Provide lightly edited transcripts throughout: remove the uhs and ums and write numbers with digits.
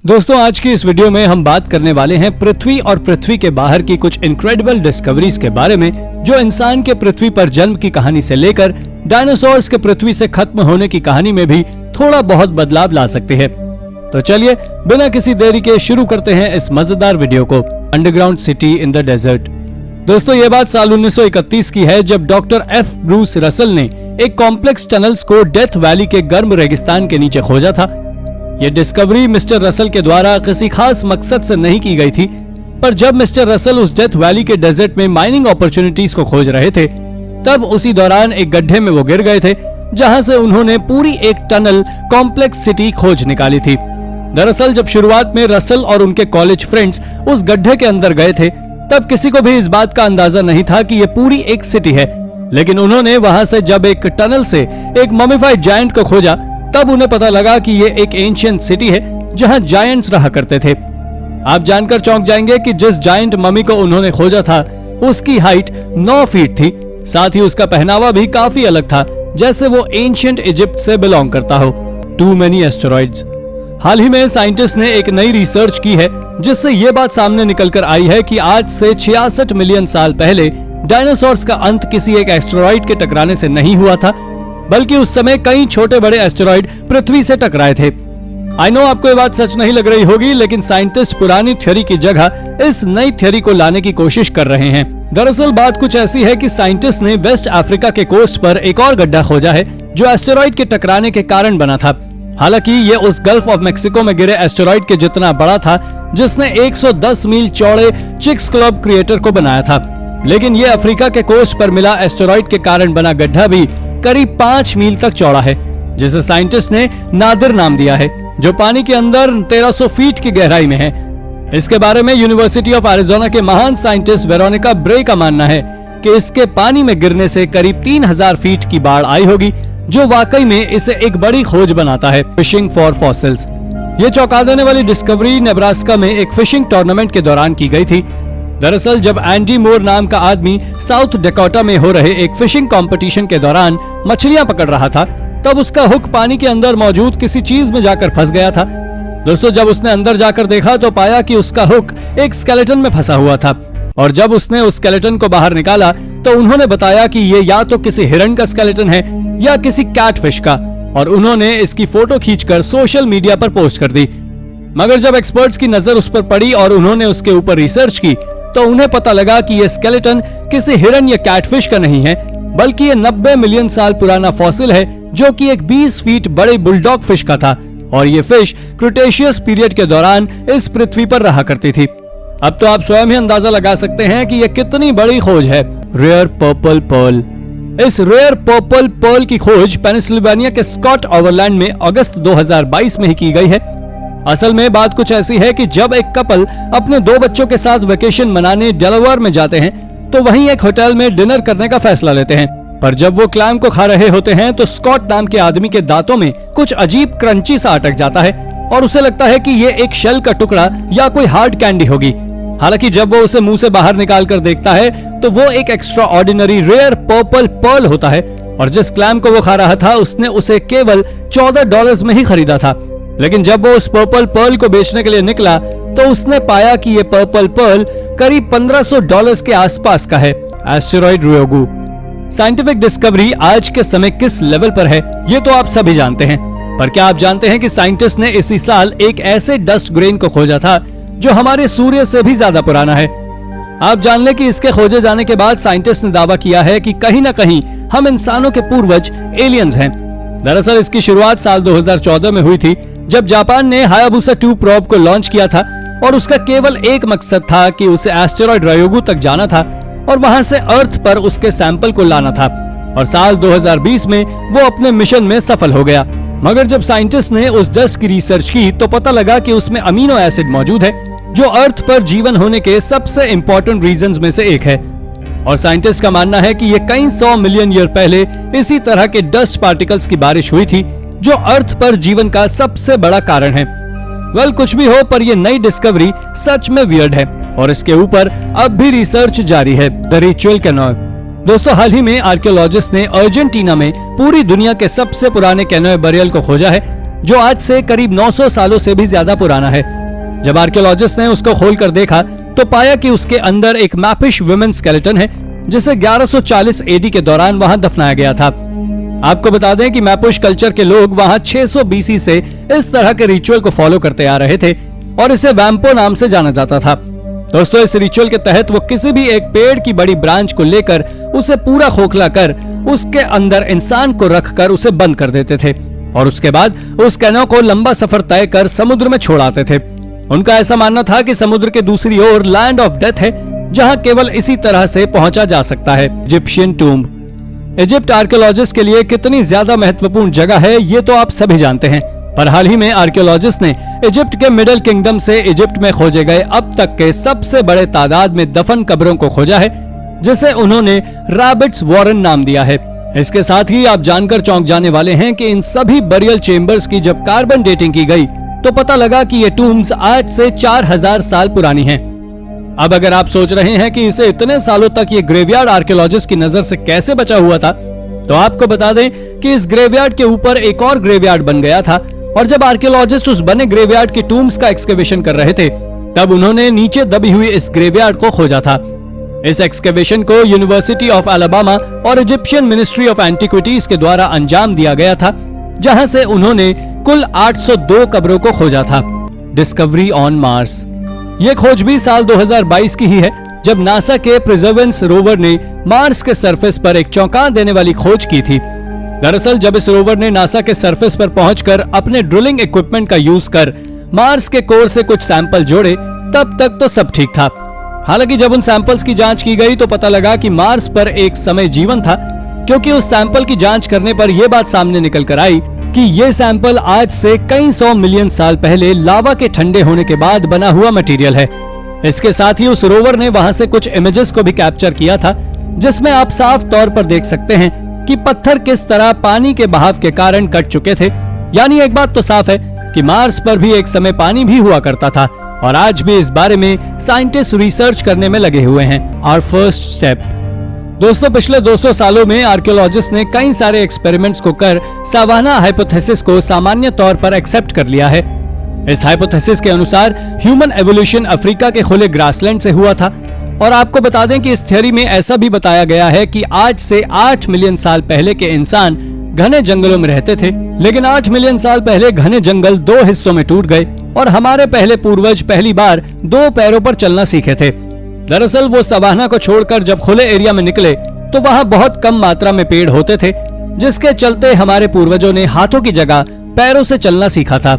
दोस्तों आज की इस वीडियो में हम बात करने वाले हैं पृथ्वी और पृथ्वी के बाहर की कुछ इनक्रेडिबल डिस्कवरीज के बारे में, जो इंसान के पृथ्वी पर जन्म की कहानी से लेकर डायनासोर्स के पृथ्वी से खत्म होने की कहानी में भी थोड़ा बहुत बदलाव ला सकती है। तो चलिए बिना किसी देरी के शुरू करते हैं इस मजेदार वीडियो को। Underground city in the desert. दोस्तों ये बात साल 1931 की है, जब डॉक्टर एफ ब्रूस रसल ने एक कॉम्प्लेक्स टनल्स को डेथ वैली के गर्म रेगिस्तान के नीचे खोजा था। यह डिस्कवरी मिस्टर रसल के द्वारा किसी खास मकसद से नहीं की गई थी, पर जब मिस्टर रसल उस डेथ वैली के डेजर्ट में माइनिंग अपॉर्चुनिटीज को खोज रहे थे, तब उसी दौरान एक गड्ढे में वो गिर गए थे, जहां से उन्होंने पूरी एक टनल कॉम्प्लेक्स सिटी खोज निकाली थी। दरअसल जब शुरुआत में रसल और उनके कॉलेज फ्रेंड्स उस गड्ढे के अंदर गए थे, तब किसी को भी इस बात का अंदाजा नहीं था कि यह पूरी एक सिटी है। लेकिन उन्होंने वहां से जब एक टनल से एक ममीफाइड जायंट को खोजा, तब उन्हें पता लगा कि ये एक एंशिएंट सिटी है जहां जायंट्स रहा करते थे। आप जानकर चौंक जाएंगे कि जिस जायंट ममी को उन्होंने खोजा था, उसकी हाइट 9 फीट थी। साथ ही उसका पहनावा भी काफी अलग था, जैसे वो एंशिएंट इजिप्ट से बिलोंग करता हो। Too many asteroids. हाल ही में साइंटिस्ट ने एक नई रिसर्च की है, जिससे ये बात सामने निकलकर आई है कि आज से 66 मिलियन साल पहले डायनासोर्स का अंत किसी एक एस्टेरॉइड के टकराने से नहीं हुआ था, बल्कि उस समय कई छोटे बड़े एस्टेरॉइड पृथ्वी से टकराए थे। आई नो आपको ये बात सच नहीं लग रही होगी, लेकिन साइंटिस्ट पुरानी थ्योरी की जगह इस नई थ्योरी को लाने की कोशिश कर रहे हैं। दरअसल बात कुछ ऐसी है कि साइंटिस्ट ने वेस्ट अफ्रीका के कोस्ट पर एक और गड्ढा खोजा है, जो एस्टेरॉइड के टकराने के कारण बना था। हालांकि ये उस गल्फ ऑफ मेक्सिको में गिरे एस्टेरॉइड के जितना बड़ा था, जिसने 110 मील चौड़े चिक्सक्लॉप क्रिएटर को बनाया था। लेकिन ये अफ्रीका के कोस्ट पर मिला एस्टेरॉइड के कारण बना गड्ढा भी करीब 5 मील तक चौड़ा है, जिसे साइंटिस्ट ने नादिर नाम दिया है, जो पानी के अंदर 1300 फीट की गहराई में है। इसके बारे में यूनिवर्सिटी ऑफ एरिजोना के महान साइंटिस्ट वेरोनिका ब्रे का मानना है कि इसके पानी में गिरने से करीब 3000 फीट की बाढ़ आई होगी, जो वाकई में इसे एक बड़ी खोज बनाता है। Fishing for fossils. ये चौंका देने वाली डिस्कवरी नेब्रास्का में एक फिशिंग टूर्नामेंट के दौरान की गई थी। दरअसल जब एंडी मोर नाम का आदमी साउथ डकोटा में हो रहे एक फिशिंग कंपटीशन के दौरान मछलियां पकड़ रहा था, तब उसका हुक पानी के अंदर मौजूद किसी चीज में जाकर फंस गया था। दोस्तों जब उसने अंदर जाकर देखा तो पाया कि उसका हुक एक स्केलेटन में फंसा हुआ था, और जब उसने उस स्केलेटन को बाहर निकाला तो उन्होंने बताया कि ये या तो किसी हिरण का स्केलेटन है या किसी कैटफिश का, और उन्होंने इसकी फोटो खींचकर सोशल मीडिया पर पोस्ट कर दी। मगर जब एक्सपर्ट्स की नजर उस पर पड़ी और उन्होंने उसके ऊपर रिसर्च की, तो उन्हें पता लगा कि यह स्केलेटन किसी हिरन या कैटफिश का नहीं है, बल्कि ये 90 मिलियन साल पुराना फॉसिल है, जो कि एक 20 फीट बड़े बुलडॉग फिश का था, और ये फिश क्रिटेशियस पीरियड के दौरान इस पृथ्वी पर रहा करती थी। अब तो आप स्वयं ही अंदाजा लगा सकते हैं कि यह कितनी बड़ी खोज है। Rare purple pearl. इस रेयर पर्पल पर्ल की खोज पेनिसिल्वेनिया के स्कॉट ओवरलैंड में अगस्त 2022 में ही की गई है। असल में बात कुछ ऐसी है कि जब एक कपल अपने 2 बच्चों के साथ वेकेशन मनाने डेलावेयर में जाते हैं, तो वहीं एक होटल में डिनर करने का फैसला लेते हैं। पर जब वो क्लैम को खा रहे होते हैं, तो स्कॉट नाम के आदमी के दांतों में कुछ अजीब क्रंची सा अटक जाता है, और उसे लगता है कि ये एक शेल का टुकड़ा या कोई हार्ड कैंडी होगी। हालांकि जब वो उसे मुंह से बाहर निकाल कर देखता है, तो वो एक extraordinary rare purple pearl होता है, और जिस क्लैम को वो खा रहा था, उसने उसे केवल $14 में ही खरीदा था। लेकिन जब वो उस पर्पल पर्ल को बेचने के लिए निकला, तो उसने पाया कि ये पर्पल पर्ल करीब $1500 के आसपास का है। एस्टेरॉइड रियोगु। साइंटिफिक डिस्कवरी आज के समय किस लेवल पर है, ये तो आप सभी जानते हैं, पर क्या आप जानते हैं कि साइंटिस्ट ने इसी साल एक ऐसे डस्ट ग्रेन को खोजा था जो हमारे सूर्य से भी ज्यादा पुराना है। आप जान लें कि इसके खोजे जाने के बाद साइंटिस्ट ने दावा किया है कि कहीं ना कहीं हम इंसानों के पूर्वज एलियंस हैं। दरअसल इसकी शुरुआत साल 2014 में हुई थी, जब जापान ने हायाबुसा 2 प्रोब को लॉन्च किया था, और उसका केवल एक मकसद था कि उसे एस्टेरॉइड रियोगु तक जाना था और वहां से अर्थ पर उसके सैंपल को लाना था, और साल 2020 में वो अपने मिशन में सफल हो गया। मगर जब साइंटिस्ट ने उस डस्ट की रिसर्च की, तो पता लगा कि उसमें अमीनो एसिड मौजूद है, जो अर्थ पर जीवन होने के सबसे इंपॉर्टेंट रीजंस में से एक है। और साइंटिस्ट का मानना है कि ये कई 100 मिलियन ईयर पहले इसी तरह के डस्ट पार्टिकल्स की बारिश हुई थी, जो अर्थ पर जीवन का सबसे बड़ा कारण है। वेल कुछ भी हो, पर यह नई डिस्कवरी सच में वियर्ड है, और इसके ऊपर अब भी रिसर्च जारी है। The ritual canoe. दोस्तों हाल ही में आर्कियोलॉजिस्ट ने अर्जेंटीना में पूरी दुनिया के सबसे पुराने कैनोय बरियल को खोजा है, जो आज से करीब 900 सालों से भी ज्यादा पुराना है। जब आर्कियोलॉजिस्ट ने उसको खोलकर देखा तो पाया कि उसके अंदर एक मैपिश वुमेन स्केलेटन है जिसे 1140 एडी के दौरान वहां दफनाया गया था। आपको बता दें कि मैपुश कल्चर के लोग वहां 600 बीसी से इस तरह के रिचुअल को फॉलो करते आ रहे थे और इसे वैम्पो नाम से जाना जाता था। दोस्तों, इस रिचुअल के तहत वो किसी भी एक पेड़ की बड़ी ब्रांच को लेकर उसे पूरा खोखला कर उसके अंदर इंसान को रखकर उसे बंद कर देते थे और उसके बाद उस कैनो को लंबा सफर तय कर समुद्र में छोड़ आते थे। उनका ऐसा मानना था कि समुद्र के दूसरी ओर लैंड ऑफ डेथ है जहां केवल इसी तरह से पहुंचा जा सकता है। Egyptian tomb. इजिप्ट आर्कियोलॉजिस्ट के लिए कितनी ज्यादा महत्वपूर्ण जगह है ये तो आप सभी जानते हैं, पर हाल ही में आर्कियोलॉजिस्ट ने इजिप्ट के मिडिल किंगडम से इजिप्ट में खोजे गए अब तक के सबसे बड़े तादाद में दफन कब्रों को खोजा है, जिसे उन्होंने रैबिट्स वॉरन नाम दिया है। इसके साथ ही आप जानकर चौंक जाने वाले हैं कि इन सभी बरियल चेम्बर्स की जब कार्बन डेटिंग की गई तो पता लगा कि ये टूम्स आज से 4000 साल पुरानी हैं। अब अगर आप सोच रहे हैं कि इसे इतने सालों तक ये ग्रेवयार्ड आर्कियोलॉजिस्ट की नजर से कैसे बचा हुआ था, तो आपको बता दें कि इस ग्रेवयार्ड के ऊपर एक और ग्रेवयार्ड बन गया था और जब आर्कियोलॉजिस्ट उस बने ग्रेवयार्ड के टूम्स का एक्सकेवेशन कर रहे थे तब उन्होंने नीचे दबी हुई इस ग्रेवयार्ड को खोजा था। इस एक्सकेवेशन को यूनिवर्सिटी ऑफ अलाबामा और इजिप्शियन मिनिस्ट्री ऑफ एंटिक्विटीज के द्वारा अंजाम दिया गया था, जहां से उन्होंने कुल 802 कब्रों को खोजा था। Discovery on Mars. ये खोज भी साल 2022 की ही है, जब नासा के प्रिजर्वेंस रोवर ने मार्स के सरफेस पर एक चौंका देने वाली खोज की थी। दरअसल जब इस रोवर ने नासा के सरफेस पर पहुंचकर अपने ड्रिलिंग इक्विपमेंट का यूज कर मार्स के कोर से कुछ सैंपल जोड़े, तब तक तो सब ठीक था। हालांकि जब उन सैंपल्स की जांच की गई तो पता लगा कि मार्स पर एक समय जीवन था, क्योंकि उस सैंपल की जांच करने पर यह बात सामने निकल कर आई कि ये सैंपल आज से कई 100 मिलियन साल पहले लावा के ठंडे होने के बाद बना हुआ मटेरियल है। इसके साथ ही उस रोवर ने वहां से कुछ इमेजेस को भी कैप्चर किया था, जिसमें आप साफ तौर पर देख सकते हैं कि पत्थर किस तरह पानी के बहाव के कारण कट चुके थे। यानी एक बात तो साफ है कि मार्स पर भी एक समय पानी भी हुआ करता था और आज भी इस बारे में साइंटिस्ट रिसर्च करने में लगे हुए हैं। Our first step. दोस्तों, पिछले 200 सालों में आर्कियोलॉजिस्ट ने कई सारे एक्सपेरिमेंट्स को कर सावाना हाइपोथेसिस को सामान्य तौर पर एक्सेप्ट कर लिया है। इस हाइपोथेसिस के अनुसार ह्यूमन एवोल्यूशन अफ्रीका के खुले ग्रासलैंड से हुआ था और आपको बता दें कि इस थ्योरी में ऐसा भी बताया गया है कि आज से 8 मिलियन साल पहले के इंसान घने जंगलों में रहते थे, लेकिन 8 मिलियन साल पहले घने जंगल 2 हिस्सों में टूट गए और हमारे पहले पूर्वज पहली बार 2 पैरों पर चलना सीखे थे। दरअसल वो सवाना को छोड़कर जब खुले एरिया में निकले तो वहाँ बहुत कम मात्रा में पेड़ होते थे, जिसके चलते हमारे पूर्वजों ने हाथों की जगह पैरों से चलना सीखा था।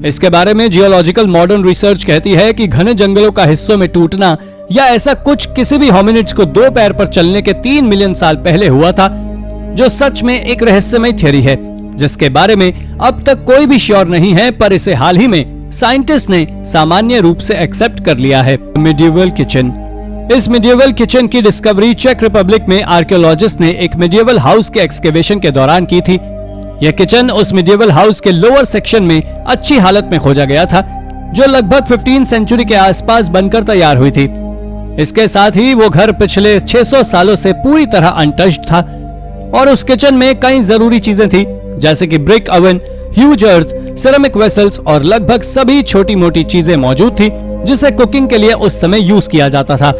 इसके बारे में जियोलॉजिकल मॉडर्न रिसर्च कहती है कि घने जंगलों का हिस्सों में टूटना या ऐसा कुछ किसी भी होमिनिड्स को 2 पैर पर चलने के 3 मिलियन साल पहले हुआ था, जो सच में एक रहस्यमय थ्योरी है जिसके बारे में अब तक कोई भी श्योर नहीं है, पर इसे हाल ही में साइंटिस्ट ने सामान्य रूप से एक्सेप्ट कर लिया है। Medieval kitchen. इस मिडिएवल किचन की डिस्कवरी चेक रिपब्लिक में आर्कियोलॉजिस्ट ने एक मिडिएवल हाउस के एक्सकेवेशन के दौरान की थी। यह किचन उस मिडिएवल हाउस के लोअर सेक्शन में अच्छी हालत में खोजा गया था, जो लगभग 15 सेंचुरी के आसपास बनकर तैयार हुई थी। इसके साथ ही वो घर पिछले 600 सालों से पूरी तरह अनटच्ड था और उस किचन में कई जरूरी चीजें थी, जैसे कि ब्रिक ओवन, ह्यूज अर्थ, सिरेमिक वेसल्स और लगभग सभी छोटी मोटी चीजें मौजूद थी जिसे कुकिंग के लिए उस समय यूज किया जाता था,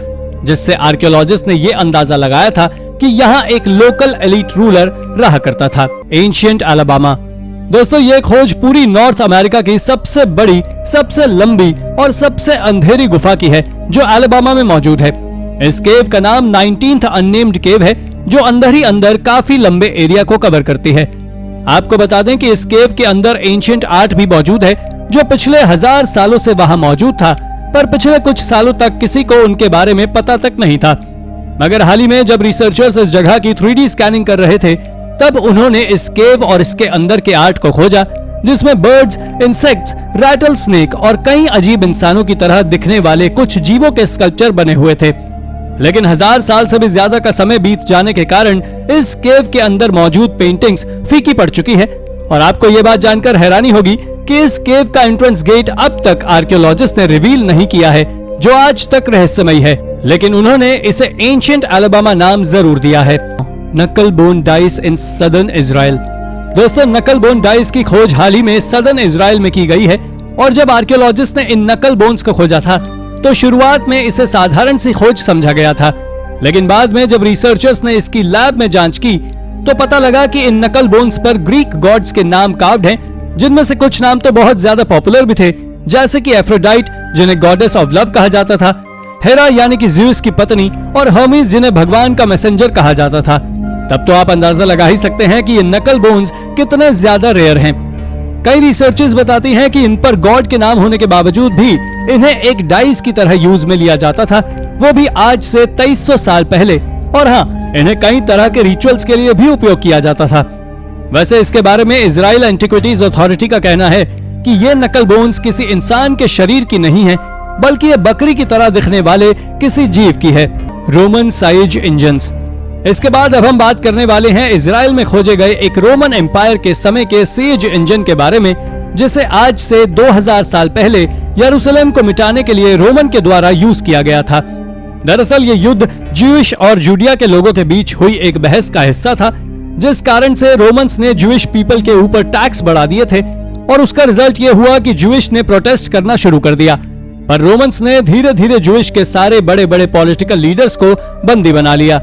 जिससे आर्कियोलॉजिस्ट ने यह अंदाजा लगाया था कि यहाँ एक लोकल एलीट रूलर रहा करता था। Ancient Alabama. दोस्तों, ये खोज पूरी नॉर्थ अमेरिका की सबसे बड़ी, सबसे लंबी और सबसे अंधेरी गुफा की है, जो अलाबामा में मौजूद है। इस केव का नाम 19th अननेम्ड केव है, जो अंदर ही अंदर काफी लंबे एरिया को कवर करती है। आपको बता दें कि इस केव के अंदर एंशिएंट आर्ट भी मौजूद है, जो पिछले 1000 सालों से वहां मौजूद था, पर पिछले कुछ सालों तक किसी को उनके बारे में पता तक नहीं था। मगर हाल ही में जब रिसर्चर्स इस जगह की 3D स्कैनिंग कर रहे थे, तब उन्होंने इस केव और इसके अंदर के आर्ट को खोजा, जिसमें बर्ड्स, इंसेक्ट्स, रैटल स्नेक और कई अजीब इंसानों की तरह दिखने वाले कुछ जीवों के स्कल्पचर बने हुए थे। लेकिन 1000 साल से भी ज्यादा का समय बीत जाने के कारण इस केव के अंदर मौजूद पेंटिंग्स फीकी पड़ चुकी है। और आपको ये बात जानकर हैरानी होगी कि इस केव का एंट्रेंस गेट अब तक आर्कियोलॉजिस्ट ने रिवील नहीं किया है, जो आज तक रहस्यमयी है, लेकिन उन्होंने इसे एंशिएंट अलाबामा नाम जरूर दिया है। नक्कल bone dice in southern Israel. दोस्तों, नकल बोन डाइस की खोज हाल ही में सदर्न इजराइल में की गई है और जब आर्कियोलॉजिस्ट ने इन नकल बोन्स को खोजा था तो शुरुआत में इसे साधारण सी खोज समझा गया था, लेकिन बाद में जब रिसर्चर्स ने इसकी लैब में जांच की तो पता लगा कि इन नकल बोन्स पर ग्रीक गॉड्स के नाम कार्व्ड हैं, जिनमें से कुछ नाम तो बहुत ज्यादा पॉपुलर भी थे, जैसे कि एफ्रोडाइट जिन्हें गॉडेस ऑफ लव कहा जाता था, हेरा यानी कि ज़्यूस की पत्नी, और हर्मीज जिन्हें भगवान का मैसेंजर कहा जाता था। तब तो आप अंदाजा लगा ही सकते हैं कि ये नकल बोन्स कितने ज्यादा रेयर हैं। कई रिसर्चेस बताती हैं कि इन पर गॉड के नाम होने के बावजूद भी इन्हें एक डाइस की तरह यूज में लिया जाता था, वो भी आज से 2300 साल पहले। और हाँ, इन्हें कई तरह के रिचुअल्स के लिए भी उपयोग किया जाता था। वैसे इसके बारे में इजराइल एंटिक्विटीज अथॉरिटी का कहना है कि ये नकल बोन्स किसी इंसान के शरीर की नहीं है, बल्कि ये बकरी की तरह दिखने वाले किसी जीव की है। Roman size engines. इसके बाद अब हम बात करने वाले हैं इजराइल में खोजे गए एक रोमन एम्पायर के समय के सेज इंजन के बारे में, जिसे आज से 2000 साल पहले यरूशलेम को मिटाने के लिए रोमन के द्वारा यूज किया गया था। दरअसल ये युद्ध ज्यूइश और जूडिया के लोगों के बीच हुई एक बहस का हिस्सा था, जिस कारण से रोमन्स ने ज्यूइश पीपल के ऊपर टैक्स बढ़ा दिए थे और उसका रिजल्ट ये हुआ कि ज्यूइश ने प्रोटेस्ट करना शुरू कर दिया। पर रोमन्स ने धीरे धीरे ज्यूइश के सारे बड़े बड़े पॉलिटिकल लीडर्स को बंदी बना लिया,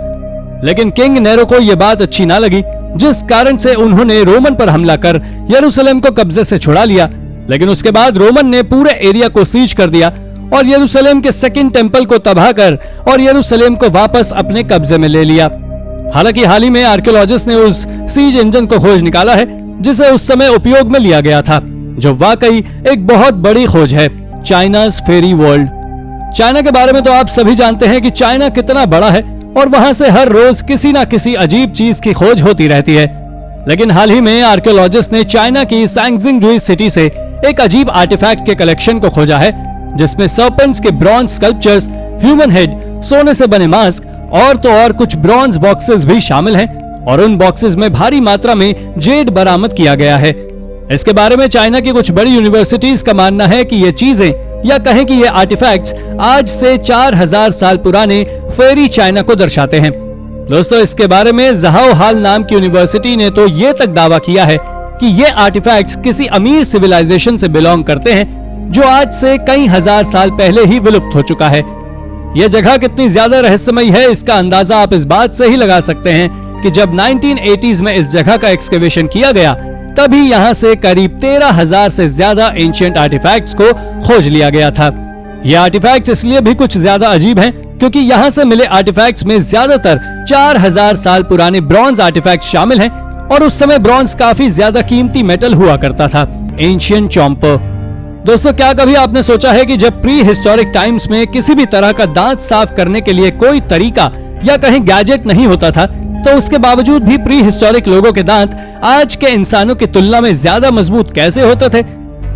लेकिन किंग नेरो को यह बात अच्छी ना लगी, जिस कारण से उन्होंने रोमन पर हमला कर यरूशलेम को कब्जे से छुड़ा लिया। लेकिन उसके बाद रोमन ने पूरे एरिया को सीज कर दिया और यरूशलेम के सेकंड टेंपल को तबाह कर और यरूशलेम को वापस अपने कब्जे में ले लिया। हालांकि हाल ही में आर्कियोलॉजिस्ट ने उस सीज इंजन को खोज निकाला है जिसे उस समय उपयोग में लिया गया था, जो वाकई एक बहुत बड़ी खोज है। चाइना's फेरी वर्ल्ड। चाइना के बारे में तो आप सभी जानते हैं कि चाइना कितना बड़ा है और वहां से हर रोज किसी ना किसी अजीब चीज की खोज होती रहती है। लेकिन हाल ही में आर्कियोलॉजिस्ट ने चाइना की सैंगजिंग सिटी से एक अजीब आर्टिफैक्ट के कलेक्शन को खोजा है, जिसमें सर्पेंट्स के ब्रॉन्ज स्कल्पचर्स, ह्यूमन हेड, सोने से बने मास्क और तो और कुछ ब्रॉन्ज बॉक्सेस भी शामिल हैं और उन बॉक्सेस में भारी मात्रा में जेड बरामद किया गया है। इसके बारे में चाइना की कुछ बड़ी यूनिवर्सिटीज का मानना है कि ये चीजें या कहें कि ये आर्टिफैक्ट्स आज से 4000 साल पुराने फेरी चाइना को दर्शाते हैं। दोस्तों, इसके बारे में ज़हाओ हाल नाम की यूनिवर्सिटी ने तो ये तक दावा किया है कि ये आर्टिफैक्ट्स किसी अमीर सिविलाइजेशन से बिलोंग करते हैं जो आज से कई हजार साल पहले ही विलुप्त हो चुका है। यह जगह कितनी ज्यादा रहस्यमयी है इसका अंदाजा आप इस बात से ही लगा सकते हैं कि जब 1980s में इस जगह का एक्सकेवेशन किया गया तभी यहाँ से करीब 13,000 से ज्यादा एंशिएंट आर्टिफैक्ट्स को खोज लिया गया था। ये आर्टिफैक्ट्स इसलिए भी कुछ ज्यादा अजीब हैं क्योंकि यहाँ से मिले आर्टिफैक्ट्स में ज्यादातर 4000 साल पुराने ब्रॉन्ज आर्टिफैक्ट्स शामिल हैं और उस समय ब्रॉन्ज काफी ज्यादा कीमती मेटल हुआ करता था। एंशिएंट चॉम्पर। दोस्तों, क्या कभी आपने सोचा है कि जब प्री हिस्टोरिक टाइम्स में किसी भी तरह का दांत साफ करने के लिए कोई तरीका या कहीं गैजेट नहीं होता था तो उसके बावजूद भी प्री हिस्टोरिक लोगों के दांत आज के इंसानों की तुलना में ज्यादा मजबूत कैसे होते थे?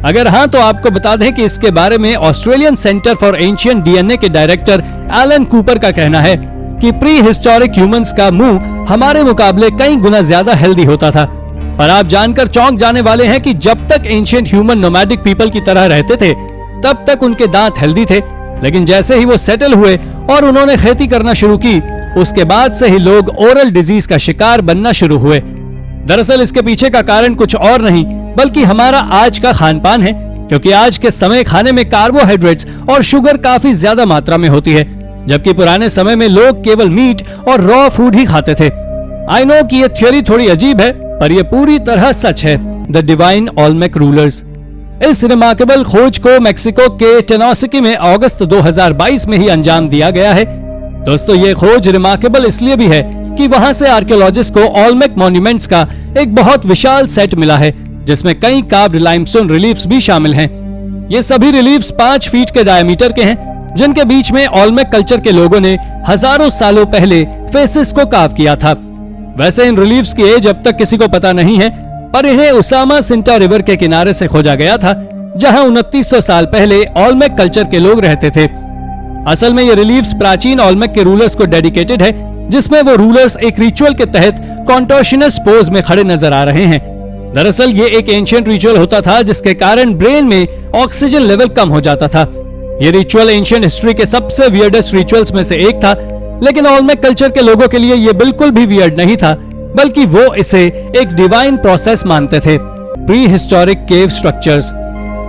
अगर हाँ, तो आपको बता दें कि इसके बारे में Australian centre for ancient DNA के डायरेक्टर एलन कूपर का कहना है कि प्री हिस्टोरिक ह्यूमंस का मुंह हमारे मुकाबले कई गुना ज्यादा हेल्दी होता था। पर आप जानकर चौंक जाने वाले हैं कि जब तक एंशिएंट ह्यूमन नोमैडिक पीपल की तरह रहते थे तब तक उनके दांत हेल्दी थे, लेकिन जैसे ही वो सेटल हुए और उन्होंने खेती करना शुरू की उसके बाद से ही लोग ओरल डिजीज का शिकार बनना शुरू हुए। दरअसल इसके पीछे का कारण कुछ और नहीं बल्कि हमारा आज का खान पान है, क्योंकि आज के समय खाने में कार्बोहाइड्रेट्स और शुगर काफी ज्यादा मात्रा में होती है, जबकि पुराने समय में लोग केवल मीट और रॉ फूड ही खाते थे। आई नो कि ये थ्योरी थोड़ी अजीब है पर यह पूरी तरह सच है। The divine Olmec rulers. इस रिमार्केबल खोज को मेक्सिको के टेनोसिकी में अगस्त 2022 में ही अंजाम दिया गया है। दोस्तों, ये खोज रिमार्केबल इसलिए भी है कि वहां से आर्कियोलॉजिस्ट को ओल्मेक मॉन्यूमेंट्स का एक बहुत विशाल सेट मिला है जिसमें कई कार्व्ड लाइमस्टोन रिलीफ्स भी शामिल हैं। ये सभी रिलीफ्स 5 फीट के डायमीटर के हैं जिनके बीच में ओल्मेक कल्चर के लोगों ने हजारों सालों पहले फेसेस को कार्व किया था। वैसे इन रिलीफ्स की एज अब तक किसी को पता नहीं है, पर इन्हें उसामा सिंटा रिवर के किनारे से खोजा गया था जहां 2900 साल पहले ओल्मेक कल्चर के लोग रहते थे। असल में ये रिलीफ्स प्राचीन ओल्मेक के रूलर्स को डेडिकेटेड है, जिसमें वो रूलर्स एक रिचुअल के तहत कॉन्टोर्शनस पोज में खड़े नजर आ रहे हैं। दरअसल ये एक एंशिएंट रिचुअल होता था जिसके कारण ब्रेन में ऑक्सीजन लेवल कम हो जाता था। ये रिचुअल एंशिएंट हिस्ट्री के सबसे वियर्डेस्ट रिचुअल्स में से एक था, लेकिन ओल्मेक कल्चर के लोगों के लिए ये बिल्कुल भी वियर्ड नहीं था बल्कि वो इसे एक डिवाइन प्रोसेस मानते थे। प्री हिस्टोरिक केव स्ट्रक्चर्स।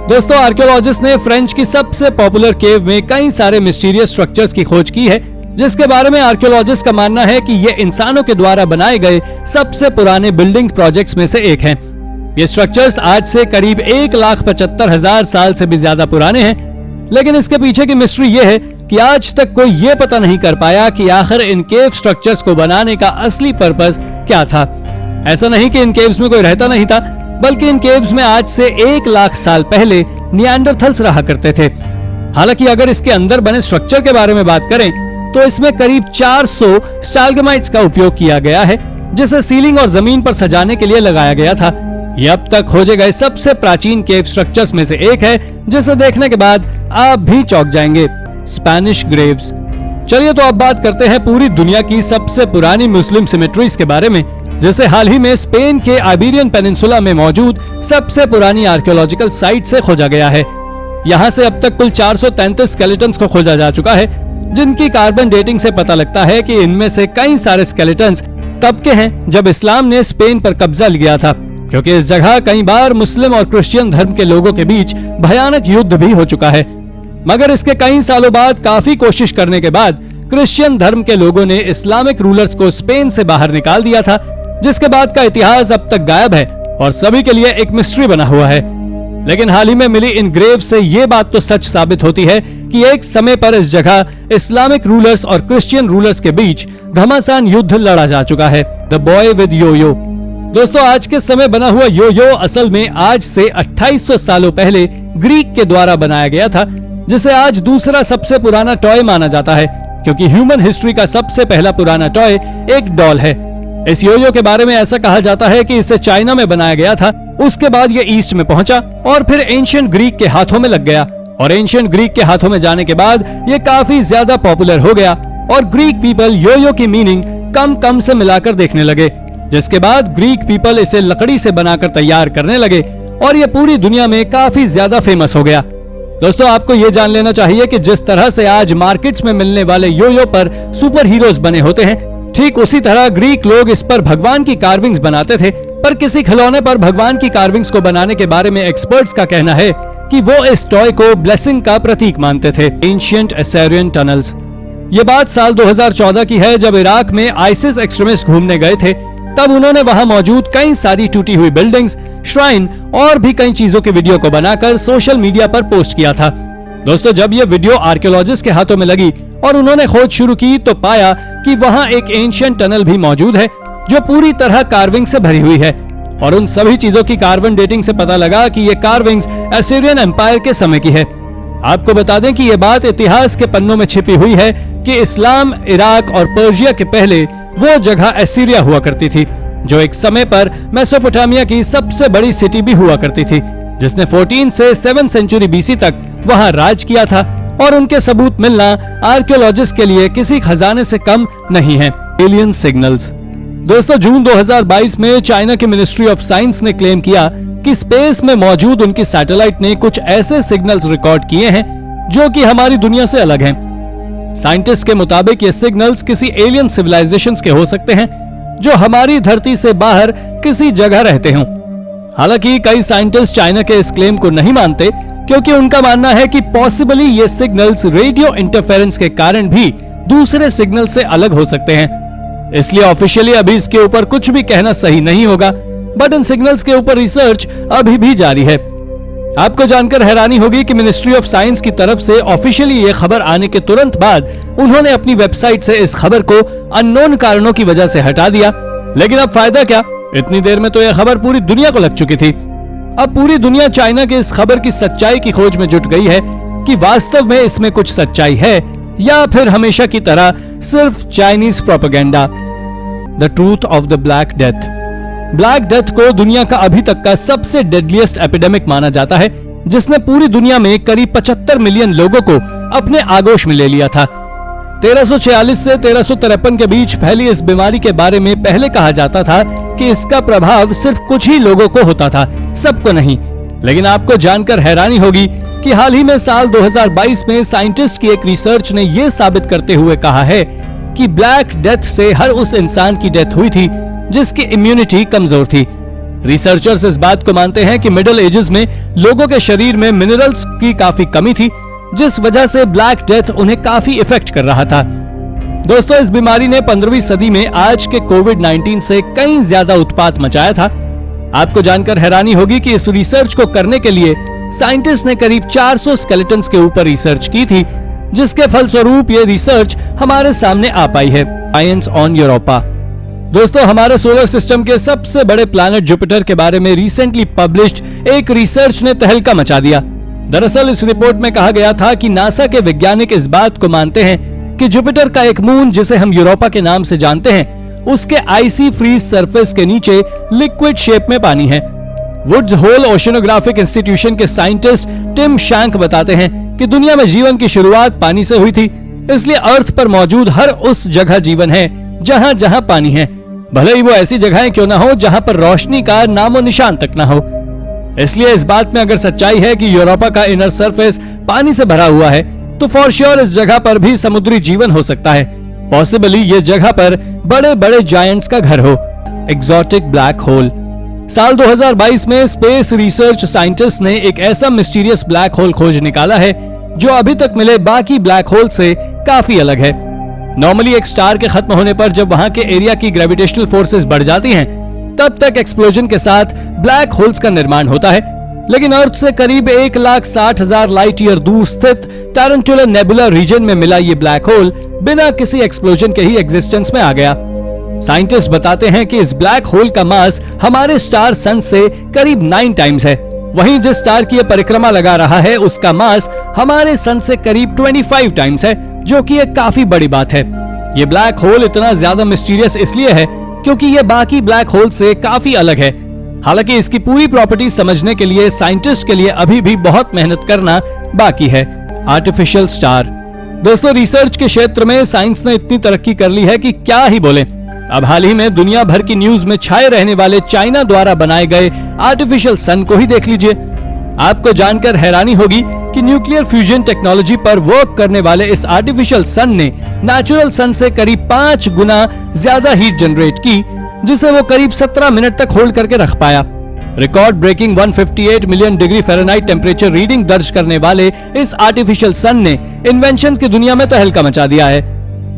दोस्तों, आर्कियोलॉजिस्ट ने फ्रेंच की सबसे पॉपुलर केव में कई सारे मिस्टीरियस स्ट्रक्चर्स की खोज की है, जिसके बारे में आर्कियोलॉजिस्ट का मानना है कि ये इंसानों के द्वारा बनाए गए सबसे पुराने बिल्डिंग प्रोजेक्ट्स में से एक हैं। ये स्ट्रक्चर्स आज से करीब 1,75,000 साल से भी ज्यादा पुराने हैं, लेकिन इसके पीछे की मिस्ट्री ये है कि आज तक कोई ये पता नहीं कर पाया कि आखिर इन केव स्ट्रक्चर्स को बनाने का असली पर्पस क्या था। ऐसा नहीं कि इन केव्स में कोई रहता नहीं था, बल्कि इन केव्स में आज से 1 लाख साल पहले निएंडरथल्स रहा करते थे। हालांकि अगर इसके अंदर बने स्ट्रक्चर के बारे में बात करें तो इसमें करीब 400 स्टालगमाइट्स का उपयोग किया गया है, जिसे सीलिंग और जमीन पर सजाने के लिए लगाया गया था। यह अब तक खोजे गए सबसे प्राचीन केव स्ट्रक्चर्स में से एक है, जिसे देखने के बाद आप भी चौंक जाएंगे। Spanish Graves. चलिए तो अब बात करते हैं पूरी दुनिया की सबसे पुरानी मुस्लिम सिमेट्रीज के बारे में, जिसे हाल ही में स्पेन के आइबेरियन पेनिनसुला में मौजूद सबसे पुरानी आर्कियोलॉजिकल साइट से खोजा गया है। यहाँ से अब तक कुल 433 स्केलेटन्स को खोजा जा चुका है, जिनकी कार्बन डेटिंग से पता लगता है कि इनमें से कई सारे स्केलेटन्स तब के हैं जब इस्लाम ने स्पेन पर कब्जा लिया था, क्योंकि इस जगह कई बार मुस्लिम और क्रिश्चियन धर्म के लोगों के बीच भयानक युद्ध भी हो चुका है। मगर इसके कई सालों बाद काफी कोशिश करने के बाद क्रिश्चियन धर्म के लोगों ने इस्लामिक रूलर्स को स्पेन से बाहर निकाल दिया था, जिसके बाद का इतिहास अब तक गायब है और सभी के लिए एक मिस्ट्री बना हुआ है। लेकिन हाल ही में मिली इन ग्रेव से ये बात तो सच साबित होती है कि एक समय पर इस जगह इस्लामिक रूलर्स और क्रिश्चियन रूलर्स के बीच घमासान युद्ध लड़ा जा चुका है। The boy with yo-yo. दोस्तों, आज के समय बना हुआ यो-यो असल में आज से 2800 सालों पहले ग्रीक के द्वारा बनाया गया था, जिसे आज दूसरा सबसे पुराना टॉय माना जाता है, क्योंकि ह्यूमन हिस्ट्री का सबसे पहला पुराना टॉय एक डॉल है। इस यो-यो के बारे में ऐसा कहा जाता है कि इसे चाइना में बनाया गया था, उसके बाद ये ईस्ट में पहुंचा और फिर एंशिएंट ग्रीक के हाथों में लग गया, और एंशिएंट ग्रीक के हाथों में जाने के बाद ये काफी ज्यादा पॉपुलर हो गया और ग्रीक पीपल यो-यो की मीनिंग कम कम से मिलाकर देखने लगे, जिसके बाद ग्रीक पीपल इसे लकड़ी से बनाकर तैयार करने लगे और ये पूरी दुनिया में काफी ज्यादा फेमस हो गया। दोस्तों, आपको ये जान लेना चाहिए कि जिस तरह से आज मार्केट्स में मिलने वाले यो-यो पर सुपर हीरोज बने होते हैं, ठीक उसी तरह ग्रीक लोग इस पर भगवान की कार्विंग्स बनाते थे। पर किसी खिलौने पर भगवान की कार्विंग्स को बनाने के बारे में एक्सपर्ट्स का कहना है कि वो इस टॉय को ब्लेसिंग का प्रतीक मानते थे। Ancient Assyrian tunnels. ये बात साल 2014 की है, जब इराक में आइसिस एक्सट्रीमिस्ट घूमने गए थे। तब उन्होंने वहां मौजूद कई सारी टूटी हुई बिल्डिंग्स, श्राइन और भी कई चीजों के वीडियो को बनाकर सोशल मीडिया पर पोस्ट किया था। दोस्तों, जब ये वीडियो आर्कियोलॉजिस्ट के हाथों में लगी और उन्होंने खोज शुरू की तो पाया कि वहां एक एंशिएंट टनल भी मौजूद है जो पूरी तरह कार्विंग से भरी हुई है, और उन सभी चीजों की कार्बन डेटिंग से पता लगा कि ये कार्विंग्स असीरियन एम्पायर के समय की है। आपको बता दें कि ये बात इतिहास के पन्नों में छिपी हुई है कि इस्लाम, इराक और पर्शिया के पहले वो जगह असीरिया हुआ करती थी, जो एक समय पर मेसोपोटामिया की सबसे बड़ी सिटी भी हुआ करती थी, जिसने 14 से 7 सेंचुरी बीसी तक वहां राज किया था, और उनके सबूत मिलना आर्कियोलॉजिस्ट के लिए किसी खजाने से कम नहीं है। Alien signals. दोस्तों, जून 2022 में चाइना की मिनिस्ट्री ऑफ साइंस ने क्लेम किया कि स्पेस में मौजूद उनकी सैटेलाइट ने कुछ ऐसे सिग्नल्स रिकॉर्ड किए हैं जो कि हमारी दुनिया से अलग हैं। साइंटिस्ट के मुताबिक ये सिग्नल्स किसी एलियन सिविलाइजेशंस के हो सकते हैं जो हमारी धरती से बाहर किसी जगह रहते हों। हालांकि कई साइंटिस्ट चाइना के इस क्लेम को नहीं मानते, क्योंकि उनका मानना है कि पॉसिबली ये सिग्नल्स रेडियो इंटरफेरेंस के कारण भी दूसरे सिग्नल से अलग हो सकते हैं। इसलिए ऑफिशियली अभी इसके ऊपर कुछ भी कहना सही नहीं होगा, बट इन सिग्नल्स के ऊपर रिसर्च अभी भी जारी है। आपको जानकर हैरानी होगी कि मिनिस्ट्री ऑफ साइंस की तरफ से ऑफिशियली ये खबर आने के तुरंत बाद उन्होंने अपनी वेबसाइट से इस खबर को अननोन कारणों की वजह से हटा दिया। लेकिन अब फायदा क्या, इतनी देर में तो यह खबर पूरी दुनिया को लग चुकी थी। अब पूरी दुनिया चाइना के इस खबर की सच्चाई की खोज में जुट गई है कि वास्तव में इसमें कुछ सच्चाई है या फिर हमेशा की तरह सिर्फ Chinese propaganda. The truth of the black death. Black death को दुनिया का अभी तक का सबसे डेडलीस्ट एपिडेमिक माना जाता है, जिसने पूरी दुनिया में करीब 75 मिलियन लोगों को अपने आगोश में ले लिया था। 1346 से 1353 के बीच फैली इस बीमारी के बारे में पहले कहा जाता था कि इसका प्रभाव सिर्फ कुछ ही लोगों को होता था, सबको नहीं। लेकिन आपको जानकर हैरानी होगी कि हाल ही में साल 2022 में साइंटिस्ट की एक रिसर्च ने यह साबित करते हुए कहा है कि ब्लैक डेथ से हर उस इंसान की डेथ हुई थी जिसकी इम्यूनिटी कमजोर थी। रिसर्चर्स इस बात को मानते हैं कि मिडिल एजेस में लोगों के शरीर में मिनरल्स की काफी कमी थी, जिस वजह से ब्लैक डेथ उन्हें काफी इफेक्ट कर रहा था। दोस्तों, इस बीमारी ने 15वीं सदी में आज के कोविड-19 से कहीं ज्यादा उत्पात मचाया था। आपको जानकर हैरानी होगी कि इस रिसर्च को करने के लिए साइंटिस्ट ने करीब 400 स्केलेटन्स के ऊपर रिसर्च की थी, जिसके फलस्वरूप ये रिसर्च हमारे सामने आ पाई है। Science on Europa. दोस्तों, हमारे सोलर सिस्टम के सबसे बड़े प्लैनेट जुपिटर के बारे में रिसेंटली पब्लिश्ड एक रिसर्च ने तहलका मचा दिया। दरअसल इस रिपोर्ट में कहा गया था कि नासा के वैज्ञानिक इस बात को मानते हैं कि जुपिटर का एक मून, जिसे हम यूरोपा के नाम से जानते हैं, उसके आइसी फ्रीज सरफेस के नीचे लिक्विड शेप में पानी है। वुड्स होल ओशनोग्राफिक इंस्टीट्यूशन के साइंटिस्ट टिम शैंक बताते हैं कि दुनिया में जीवन की शुरुआत पानी से हुई थी, इसलिए अर्थ पर मौजूद हर उस जगह जीवन है जहां जहां पानी है, भले ही वो ऐसी जगहें क्यों ना हो जहां पर रोशनी का नामो निशान तक ना हो। इसलिए इस बात में अगर सच्चाई है कि यूरोपा का इनर सरफेस पानी से भरा हुआ है, तो फॉर श्योर इस जगह पर भी समुद्री जीवन हो सकता है। पॉसिबली ये जगह पर बड़े बड़े जायंट्स का घर हो। Exotic black hole. साल 2022 में स्पेस रिसर्च साइंटिस्ट ने एक ऐसा मिस्टीरियस ब्लैक होल खोज निकाला है जो अभी तक मिले बाकी ब्लैक होल से काफी अलग है। नॉर्मली एक स्टार के खत्म होने पर जब वहां के एरिया की ग्रेविटेशनल फोर्सेस बढ़ जाती हैं, तब तक एक्सप्लोजन के साथ ब्लैक होल्स का निर्माण होता है। लेकिन अर्थ से करीब 1,60,000 लाइट ईयर दूर स्थित टारंटुला नेबुला रीजन में मिला ये ब्लैक होल बिना किसी एक्सप्लोजन के ही एग्जिस्टेंस में आ गया। साइंटिस्ट बताते हैं कि इस ब्लैक होल का मास हमारे स्टार सन से करीब 9 टाइम्स है। वहीं जिस स्टार की ये परिक्रमा लगा रहा है, उसका मास हमारे सन से करीब 25 टाइम्स है, जो कि एक काफी बड़ी बात है। ये ब्लैक होल इतना ज्यादा मिस्टीरियस इसलिए है क्योंकि ये बाकी ब्लैक होल से काफी अलग है। हालांकि इसकी पूरी प्रॉपर्टी समझने के लिए साइंटिस्ट के लिए अभी भी बहुत मेहनत करना बाकी है। Artificial star. दोस्तों, रिसर्च के क्षेत्र में साइंस ने इतनी तरक्की कर ली है कि क्या ही बोले। अब हाल ही में दुनिया भर की न्यूज में छाए रहने वाले चाइना द्वारा बनाए गए आर्टिफिशियल सन को ही देख लीजिए। आपको जानकर हैरानी होगी कि न्यूक्लियर फ्यूजन टेक्नोलॉजी पर वर्क करने वाले इस आर्टिफिशियल सन ने नेचुरल सन से करीब 5 गुना ज्यादा हीट जनरेट की, जिसे वो करीब 17 मिनट तक होल्ड करके रख पाया। Record breaking 158 million degree Fahrenheit temperature reading दर्ज करने वाले इस आर्टिफिशियल सन ने इन्वेंशन की दुनिया में तहलका मचा दिया है।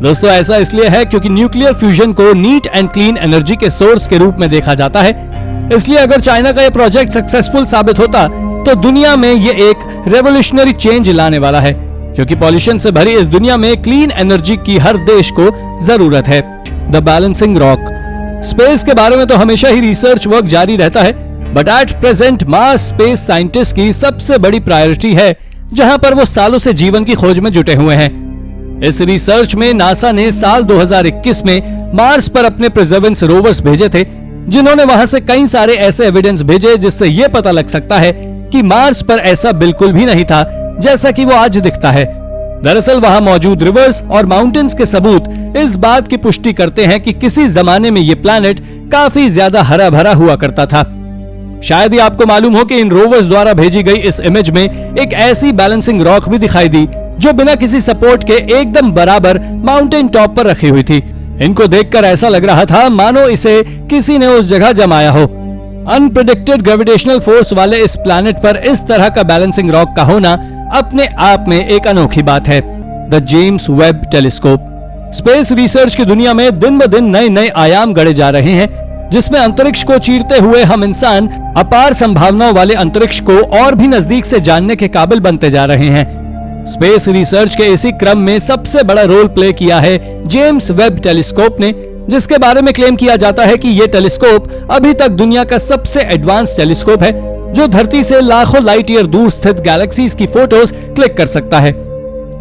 दोस्तों, ऐसा इसलिए है क्योंकि न्यूक्लियर फ्यूजन को नीट एंड क्लीन एनर्जी के सोर्स के रूप में देखा जाता है। इसलिए अगर चाइना का यह प्रोजेक्ट सक्सेसफुल साबित होता तो दुनिया में ये एक रेवोल्यूशनरी चेंज लाने वाला है, क्योंकि पॉल्यूशन से भरी इस दुनिया में क्लीन एनर्जी की हर देश को जरूरत है। The balancing rock. स्पेस के बारे में तो हमेशा ही रिसर्च वर्क जारी रहता है, but at present Mars space scientist की सबसे बड़ी प्रायोरिटी है, जहां पर वो सालों से जीवन की खोज में जुटे हुए हैं। इस रिसर्च में नासा ने साल 2021 में मार्स पर अपने परसेवरेंस रोवर्स भेजे थे, जिन्होंने वहां से कई सारे ऐसे एविडेंस भेजे जिससे यह पता लग सकता है कि मार्स पर ऐसा बिल्कुल भी नहीं था जैसा कि वो आज दिखता है। दरअसल वहां मौजूद रिवर्स और माउंटेन्स के सबूत इस बात की पुष्टि करते हैं कि किसी जमाने में ये प्लैनेट काफी ज्यादा हरा भरा हुआ करता था। शायद ही आपको मालूम हो कि इन रोवर्स द्वारा भेजी गई इस इमेज में एक ऐसी बैलेंसिंग रॉक भी दिखाई दी जो बिना किसी सपोर्ट के एकदम बराबर माउंटेन टॉप पर रखी हुई थी। इनको देखकर ऐसा लग रहा था मानो इसे किसी ने उस जगह जमाया हो। अनप्रेडिक्टेड ग्रेविटेशनल फोर्स वाले इस प्लैनेट पर इस तरह का बैलेंसिंग रॉक का होना अपने आप में एक अनोखी बात है। The James Webb telescope. Space research की दुनिया में दिन ब दिन नए नए आयाम गढ़े जा रहे हैं, जिसमें अंतरिक्ष को चीरते हुए हम इंसान अपार संभावनाओं वाले अंतरिक्ष को और भी नजदीक से जानने के काबिल बनते जा रहे हैं। स्पेस रिसर्च के इसी क्रम में सबसे बड़ा रोल प्ले किया है जेम्स वेब टेलीस्कोप ने, जिसके बारे में क्लेम किया जाता है कि यह टेलीस्कोप अभी तक दुनिया का सबसे एडवांस टेलीस्कोप है, जो धरती से लाखों लाइट ईयर दूर स्थित गैलेक्सीज की फोटोज क्लिक कर सकता है।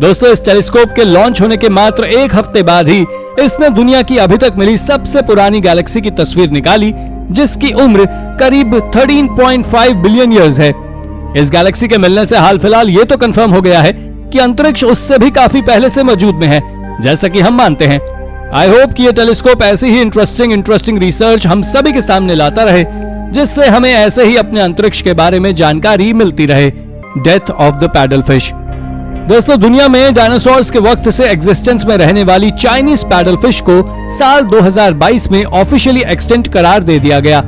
दोस्तों, इस टेलीस्कोप के लॉन्च होने के मात्र एक हफ्ते बाद ही इसने दुनिया की अभी तक मिली सबसे पुरानी गैलेक्सी की तस्वीर निकाली, जिसकी उम्र करीब 13.5 बिलियन ईयर्स है। इस गैलेक्सी के मिलने से हाल फिलहाल ये तो कंफर्म हो गया है कि अंतरिक्ष उससे भी काफी पहले से मौजूद में है, जैसा कि हम मानते हैं। आई होप कि ये टेलीस्कोप ऐसी ही इंटरेस्टिंग रिसर्च हम सभी के सामने लाता रहे, जिससे हमें ऐसे ही अपने अंतरिक्ष के बारे में जानकारी मिलती रहे। Death of the pedal fish. दोस्तों, दुनिया में डायनासोर्स के वक्त से एग्जिस्टेंस में रहने वाली चाइनीज पैडल फिश को साल 2022 में ऑफिशियली एक्सटिंक्ट करार दे दिया गया।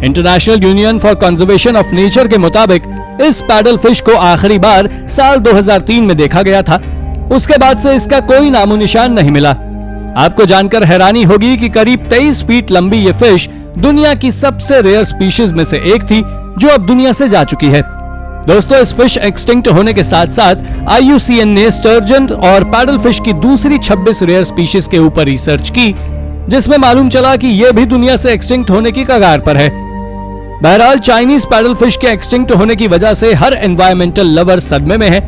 International union for conservation of nature के मुताबिक इस पैडल फिश को आखिरी बार साल 2003 में देखा गया था। उसके बाद से इसका कोई नामो निशान नहीं मिला। आपको जानकर हैरानी होगी कि करीब 23 फीट लंबी ये फिश दुनिया की सबसे रेयर स्पीशीज में से एक थी जो अब दुनिया से जा चुकी है। दोस्तों, इस फिश एक्सटिंक्ट होने के साथ साथ IUCN ने स्टर्जन और पैडल फिश की दूसरी 26 रेयर स्पीशीज के ऊपर रिसर्च की, जिसमें मालूम चला कि यह भी दुनिया से एक्सटिंक्ट होने की कगार पर है। बहरहाल, चाइनीज पैडल फिश के एक्सटिंक्ट होने की वजह से हर एनवायरमेंटल लवर सदमे में है,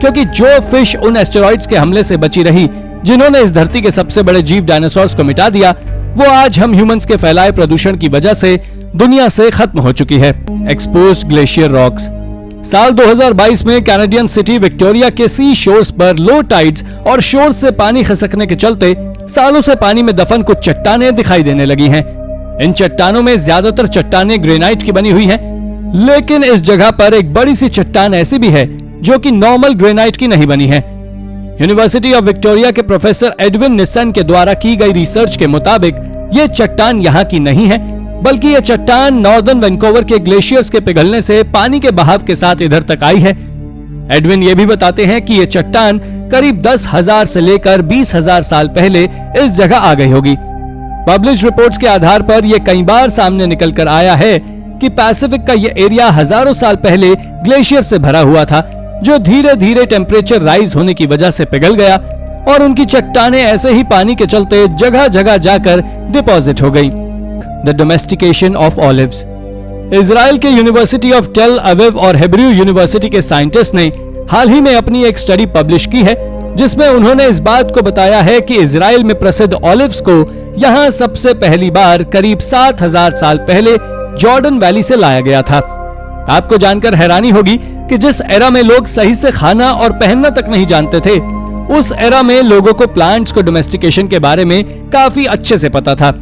क्योंकि जो फिश उन एस्टेरॉइड्स के हमले से बची रही जिन्होंने इस धरती के सबसे बड़े जीव डायनासोर्स को मिटा दिया, वो आज हम ह्यूमंस के फैलाए प्रदूषण की वजह से दुनिया से खत्म हो चुकी है। Exposed glacier rocks. साल 2022 में कैनेडियन सिटी विक्टोरिया के सी शोर्स पर लो टाइड्स और शोर से पानी खिसकने के चलते सालों से पानी में दफन कुछ चट्टानें दिखाई देने लगी हैं। इन चट्टानों में ज्यादातर चट्टानें ग्रेनाइट की बनी हुई हैं, लेकिन इस जगह पर एक बड़ी सी चट्टान ऐसी भी है जो कि नॉर्मल ग्रेनाइट की नहीं बनी है। यूनिवर्सिटी ऑफ विक्टोरिया के प्रोफेसर एडविन निसन के द्वारा की गई रिसर्च के मुताबिक ये चट्टान यहाँ की नहीं है, बल्कि ये चट्टान नॉर्दर्न वैंकूवर के ग्लेशियर्स के पिघलने से पानी के बहाव के साथ इधर तक आई है। एडविन ये भी बताते हैं कि ये चट्टान करीब 10,000 से लेकर 20,000 साल पहले इस जगह आ गई होगी। पब्लिश रिपोर्ट्स के आधार पर यह कई बार सामने निकल कर आया है कि पैसिफिक का ये एरिया हजारों साल पहले ग्लेशियर से भरा हुआ था, जो धीरे धीरे टेम्परेचर राइज होने की वजह से पिघल गया और उनकी चट्टानें ऐसे ही पानी के चलते जगह जगह जाकर डिपॉजिट हो गई। The domestication of olives. Israel के यूनिवर्सिटी ऑफ टेल अविव और हिब्रू यूनिवर्सिटी के साइंटिस्ट ने हाल ही में अपनी एक स्टडी पब्लिश की है, जिसमें उन्होंने इस बात को बताया है कि इजराइल में प्रसिद्ध ऑलिव्स को यहाँ सबसे पहली बार करीब 7,000 साल पहले जॉर्डन वैली से लाया गया था। आपको जानकर हैरानी होगी कि जिस एरा में लोग सही से खाना और पहनना तक नहीं जानते थे, उस एरा में लोगों को प्लांट्स को डोमेस्टिकेशन के बारे में काफी अच्छे से पता था।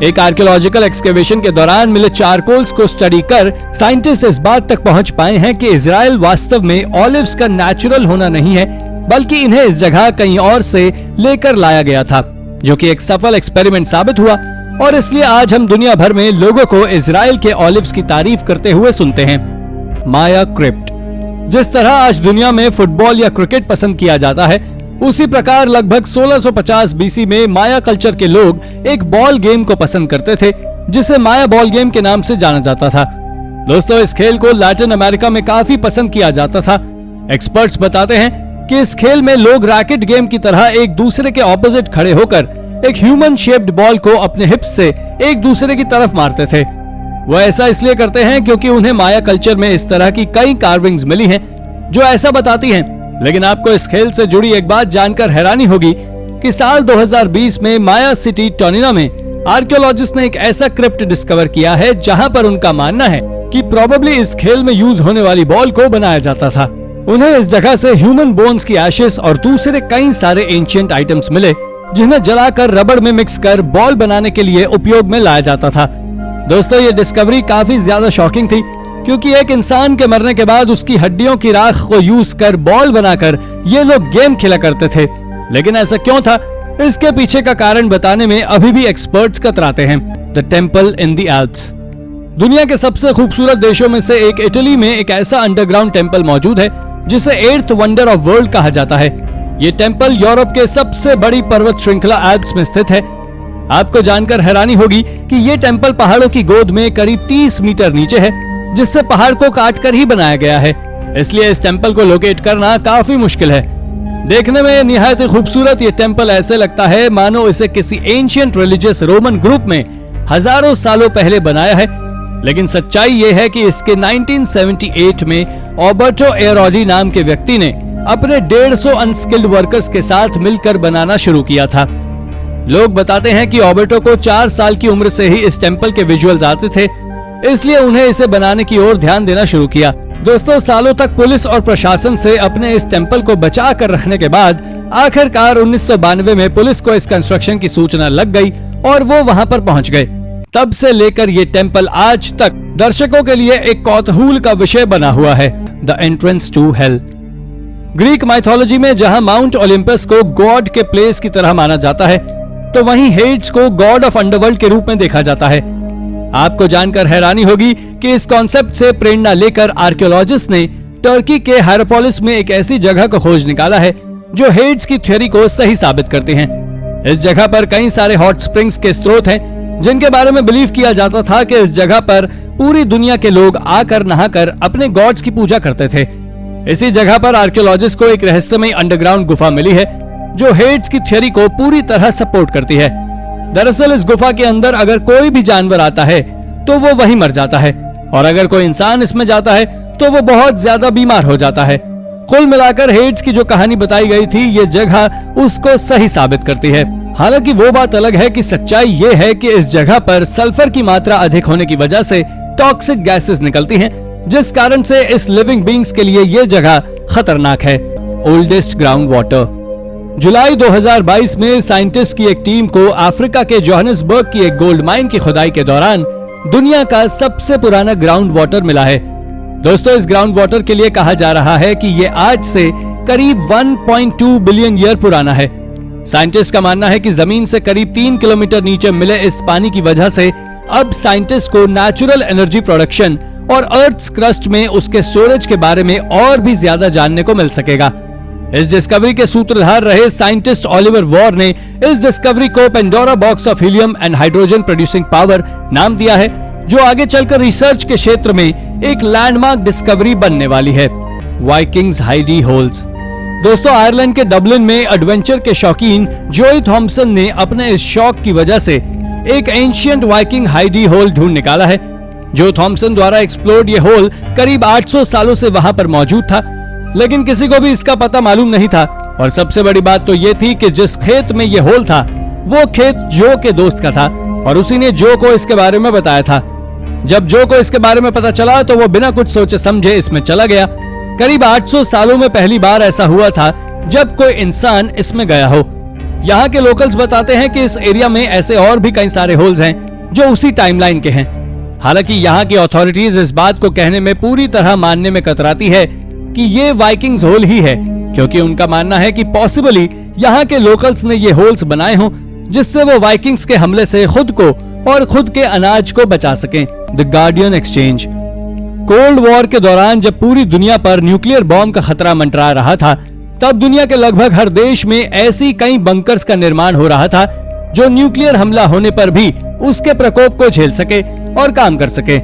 एक आर्कियोलॉजिकल एक्सकेवेशन के दौरान मिले चारकोल्स को स्टडी कर साइंटिस्ट इस बात तक पहुंच पाए हैं कि इजराइल वास्तव में ऑलिव्स का नेचुरल होना नहीं है, बल्कि इन्हें इस जगह कहीं और से लेकर लाया गया था, जो कि एक सफल एक्सपेरिमेंट साबित हुआ। और इसलिए आज हम दुनिया भर में लोगों को इजराइल के ऑलिव्स की तारीफ करते हुए सुनते हैं। माया क्रिप्ट। जिस तरह आज दुनिया में फुटबॉल या क्रिकेट पसंद किया जाता है, उसी प्रकार लगभग 1650 बीसी में माया कल्चर के लोग एक बॉल गेम को पसंद करते थे, जिसे माया बॉल गेम के नाम से जाना जाता था। दोस्तों, इस खेल को लैटिन अमेरिका में काफी पसंद किया जाता था। एक्सपर्ट्स बताते हैं कि इस खेल में लोग रैकेट गेम की तरह एक दूसरे के ऑपोजिट खड़े होकर एक ह्यूमन शेप्ड बॉल को अपने हिप्स से एक दूसरे की तरफ मारते थे। वो ऐसा इसलिए करते हैं क्योंकि उन्हें माया कल्चर में इस तरह की कई कार्विंग्स मिली हैं जो ऐसा बताती हैं। लेकिन आपको इस खेल से जुड़ी एक बात जानकर हैरानी होगी कि साल 2020 में माया सिटी टोनिना में आर्कियोलॉजिस्ट ने एक ऐसा क्रिप्ट डिस्कवर किया है जहां पर उनका मानना है कि प्रोबेबली इस खेल में यूज होने वाली बॉल को बनाया जाता था। उन्हें इस जगह से ह्यूमन बोन्स की एशेस और दूसरे कई सारे एंशिएंट आइटम्स मिले, जिन्हें जलाकर रबड़ में मिक्स कर बॉल बनाने के लिए उपयोग में लाया जाता था। दोस्तों, ये डिस्कवरी काफी ज्यादा शॉकिंग थी, क्योंकि एक इंसान के मरने के बाद उसकी हड्डियों की राख को यूज कर बॉल बनाकर ये लोग गेम खेला करते थे। लेकिन ऐसा क्यों था, इसके पीछे का कारण बताने में अभी भी एक्सपर्ट्स कतराते हैं। The temple in the Alps. दुनिया के सबसे खूबसूरत देशों में से एक इटली में एक ऐसा अंडरग्राउंड टेम्पल मौजूद है जिसे 8th वंडर ऑफ वर्ल्ड कहा जाता है। ये टेम्पल यूरोप के सबसे बड़ी पर्वत श्रृंखला एल्प्स में स्थित है। आपको जानकर हैरानी होगी कि ये टेम्पल पहाड़ों की गोद में करीब 30 मीटर नीचे है, जिससे पहाड़ को काटकर ही बनाया गया है। इसलिए इस टेम्पल को लोकेट करना काफी मुश्किल है। देखने में निहायत खूबसूरत ये टेम्पल ऐसे लगता है मानो इसे किसी एंशिएंट रिलीजियस रोमन ग्रुप में हजारों सालों पहले बनाया है। लेकिन सच्चाई ये है कि इसके 1978 में ऑबर्टो एरोडी नाम के व्यक्ति ने अपने 150 अनस्किल्ड वर्कर्स के साथ मिलकर बनाना शुरू किया था। लोग बताते हैं कि ऑबर्टो को 4 साल की उम्र से ही इस टेम्पल के विजुअल्स आते थे, इसलिए उन्हें इसे बनाने की ओर ध्यान देना शुरू किया। दोस्तों, सालों तक पुलिस और प्रशासन से अपने इस टेम्पल को बचा कर रखने के बाद आखिरकार 1992 में पुलिस को इस कंस्ट्रक्शन की सूचना लग गई और वो वहां पर पहुंच गए। तब से लेकर ये टेम्पल आज तक दर्शकों के लिए एक कौतूहल का विषय बना हुआ है। The entrance to hell. Greek mythology में जहां माउंट ओलंपस को गॉड के प्लेस की तरह माना जाता है, तो वहीं हेड्स को गॉड ऑफ अंडरवर्ल्ड के रूप में देखा जाता है। आपको जानकर हैरानी होगी कि इस कॉन्सेप्ट से प्रेरणा लेकर आर्कियोलॉजिस्ट ने टर्की के हायरोपोलिस में एक ऐसी जगह को खोज निकाला है जो हेड्स की थ्योरी को सही साबित करते हैं। इस जगह पर कई सारे हॉट स्प्रिंग्स के स्रोत हैं, जिनके बारे में बिलीव किया जाता था कि इस जगह पर पूरी दुनिया के लोग आकर नहाकर अपने गॉड्स की पूजा करते थे। इसी जगह पर आर्कियोलॉजिस्ट को एक रहस्यमय अंडरग्राउंड गुफा मिली है जो हेड्स की थ्योरी को पूरी तरह सपोर्ट करती है। दरअसल इस गुफा के अंदर अगर कोई भी जानवर आता है तो वो वहीं मर जाता है, और अगर कोई इंसान इसमें जाता है तो वो बहुत ज्यादा बीमार हो जाता है। कुल मिलाकर हेड्स की जो कहानी बताई गई थी, ये जगह उसको सही साबित करती है। हालांकि वो बात अलग है कि सच्चाई ये है कि इस जगह पर सल्फर की मात्रा अधिक होने की वजह से टॉक्सिक गैसेस निकलती हैं, जिस कारण से इस लिविंग बींग्स के लिए ये जगह खतरनाक है। Oldest ground water. जुलाई 2022 में साइंटिस्ट की एक टीम को अफ्रीका के जोहानिसबर्ग की एक गोल्ड माइन की खुदाई के दौरान दुनिया का सबसे पुराना ग्राउंड वाटर मिला है। दोस्तों, इस ग्राउंड वाटर के लिए कहा जा रहा है कि ये आज से करीब 1.2 बिलियन ईयर पुराना है। साइंटिस्ट का मानना है कि जमीन से करीब 3 किलोमीटर नीचे मिले इस पानी की वजह से अब साइंटिस्ट को नेचुरल एनर्जी प्रोडक्शन और अर्थ क्रस्ट में उसके स्टोरेज के बारे में और भी ज्यादा जानने को मिल सकेगा। इस डिस्कवरी के सूत्रधार रहे साइंटिस्ट ओलिवर वॉर ने इस डिस्कवरी को Pandora box of helium and hydrogen producing power नाम दिया है, जो आगे चलकर रिसर्च के क्षेत्र में एक लैंडमार्क डिस्कवरी बनने वाली है। Vikings Heidi holes. दोस्तों, आयरलैंड के डबलिन में एडवेंचर के शौकीन जोई थॉम्पसन ने अपने इस शौक की वजह से एक एंशिएंट वाइकिंग हाइडी होल ढूंढ निकाला है। जो थॉम्पसन द्वारा एक्सप्लोर्ड ये होल करीब 800 सालों से वहां पर मौजूद था, लेकिन किसी को भी इसका पता मालूम नहीं था। और सबसे बड़ी बात तो ये थी कि जिस खेत में ये होल था वो खेत जो के दोस्त का था, और उसी ने जो को इसके बारे में बताया था। जब जो को इसके बारे में पता चला तो वो बिना कुछ सोचे समझे इसमें चला गया। करीब 800 सालों में पहली बार ऐसा हुआ था जब कोई इंसान इसमें गया हो। यहाँ के लोकल्स बताते हैं कि इस एरिया में ऐसे और भी कई सारे होल्स हैं जो उसी टाइमलाइन के हैं। हालांकि यहाँ की अथॉरिटीज इस बात को कहने में पूरी तरह मानने में कतराती है कि ये वाइकिंग्स होल ही है, क्योंकि उनका मानना है कि पॉसिबली यहाँ के लोकल्स ने ये होल्स बनाए हों जिससे वो वाइकिंग्स के हमले से खुद को और खुद के अनाज को बचा सकें। The guardian exchange. Cold war के दौरान जब पूरी दुनिया पर न्यूक्लियर बॉम्ब का खतरा मंडरा रहा था, तब दुनिया के लगभग हर देश में ऐसी कई बंकर्स का निर्माण हो रहा था जो न्यूक्लियर हमला होने पर भी उसके प्रकोप को झेल सके और काम कर सके।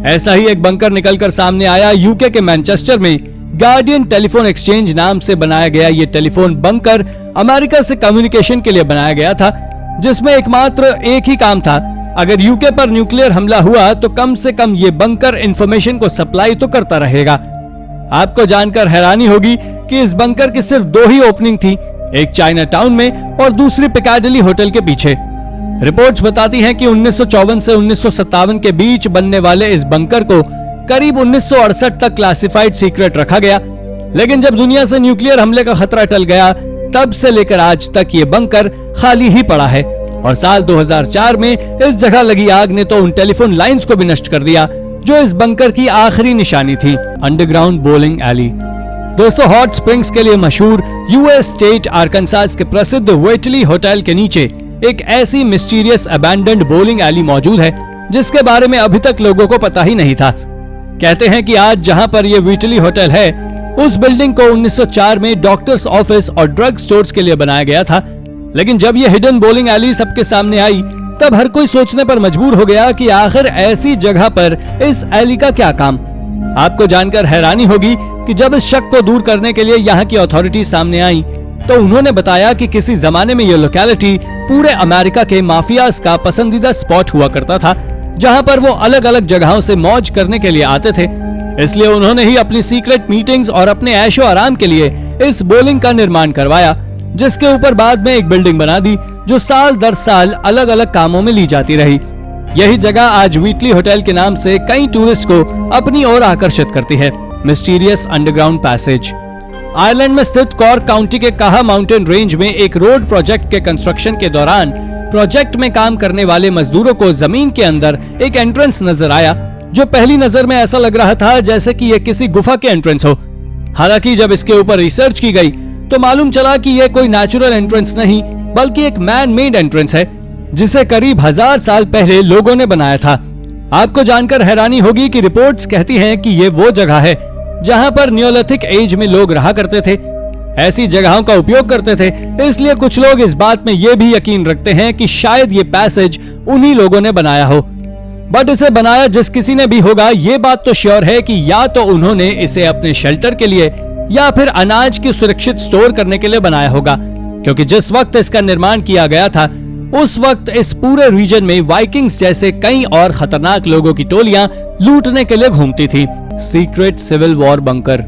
ऐसा ही एक बंकर निकलकर सामने आया यूके के मैनचेस्टर में। गार्डियन टेलीफोन एक्सचेंज नाम से बनाया गया ये टेलीफोन बंकर अमेरिका से कम्युनिकेशन के लिए बनाया गया था, जिसमें एकमात्र एक ही काम था, अगर यूके पर न्यूक्लियर हमला हुआ तो कम से कम ये बंकर इंफॉर्मेशन को सप्लाई तो करता रहेगा। आपको जानकर हैरानी होगी कि इस बंकर की सिर्फ 2 ही ओपनिंग थी, एक चाइना टाउन में और दूसरी पिकाडिली होटल के पीछे। रिपोर्ट्स बताती हैं कि 1954 से 1957 के बीच बनने वाले इस बंकर को करीब 1968 तक क्लासिफाइड सीक्रेट रखा गया, लेकिन जब दुनिया से न्यूक्लियर हमले का खतरा टल गया तब से लेकर आज तक ये बंकर खाली ही पड़ा है। और साल 2004 में इस जगह लगी आग ने तो उन टेलीफोन लाइंस को भी नष्ट कर दिया जो इस बंकर की आखिरी निशानी थी। Underground bowling alley. दोस्तों, हॉट स्प्रिंग्स के लिए मशहूर यूएस स्टेट आर्कनसास के प्रसिद्ध वेटली होटल के नीचे एक ऐसी मिस्टीरियस अबैंडन्ड बोलिंग एली मौजूद है जिसके बारे में अभी तक लोगों को पता ही नहीं था। कहते हैं कि आज जहां पर यह वेटली होटल है, उस बिल्डिंग को 1904 में डॉक्टर्स ऑफिस और ड्रग स्टोर्स के लिए बनाया गया था। लेकिन जब यह हिडन बोलिंग एली सबके सामने आई तब हर कोई सोचने पर मजबूर हो गया कि आखिर ऐसी जगह पर इस एली का क्या काम। आपको जानकर हैरानी होगी कि जब इस शक को दूर करने के लिए यहाँ की अथॉरिटी सामने आई तो उन्होंने बताया कि किसी जमाने में यह लोकेलिटी पूरे अमेरिका के माफियाज का पसंदीदा स्पॉट हुआ करता था, जहां पर वो अलग अलग जगहों से मौज करने के लिए आते थे। इसलिए उन्होंने ही अपनी सीक्रेट मीटिंग्स और अपने ऐशो आराम के लिए इस बोलिंग का निर्माण करवाया, जिसके ऊपर बाद में एक बिल्डिंग बना दी जो साल दर साल अलग अलग कामों में ली जाती रही। यही जगह आज वेटली होटल के नाम से कई टूरिस्ट को अपनी ओर आकर्षित करती है। Mysterious underground passage. आयरलैंड में स्थित कॉर्क काउंटी के काहा माउंटेन रेंज में एक रोड प्रोजेक्ट के कंस्ट्रक्शन के दौरान प्रोजेक्ट में काम करने वाले मजदूरों को जमीन के अंदर एक एंट्रेंस नजर आया, जो पहली नजर में ऐसा लग रहा था जैसे कि यह किसी गुफा के एंट्रेंस हो। हालांकि जब इसके ऊपर रिसर्च की गई तो मालूम चला कि यह कोई नेचुरल एंट्रेंस नहीं बल्कि एक मैन मेड एंट्रेंस है जिसे करीब 1000 साल पहले लोगों ने बनाया था। आपको जानकर हैरानी होगी कि रिपोर्ट्स कहती हैं कि ये वो जगह है जहां पर नियोलिथिक एज में लोग रहा करते थे, ऐसी जगहों का उपयोग करते थे। इसलिए कुछ लोग इस बात में ये भी यकीन रखते हैं कि शायद ये पैसेज उन्हीं लोगों ने बनाया हो। बट इसे बनाया जिस किसी ने भी होगा, ये बात तो श्योर है कि या तो उन्होंने इसे अपने शेल्टर के लिए या फिर अनाज की सुरक्षित स्टोर करने के लिए बनाया होगा, क्योंकि जिस वक्त इसका निर्माण किया गया था उस वक्त इस पूरे रीजन में वाइकिंग्स जैसे कई और खतरनाक लोगों की टोलियां लूटने के लिए घूमती थी। Secret civil war bunker.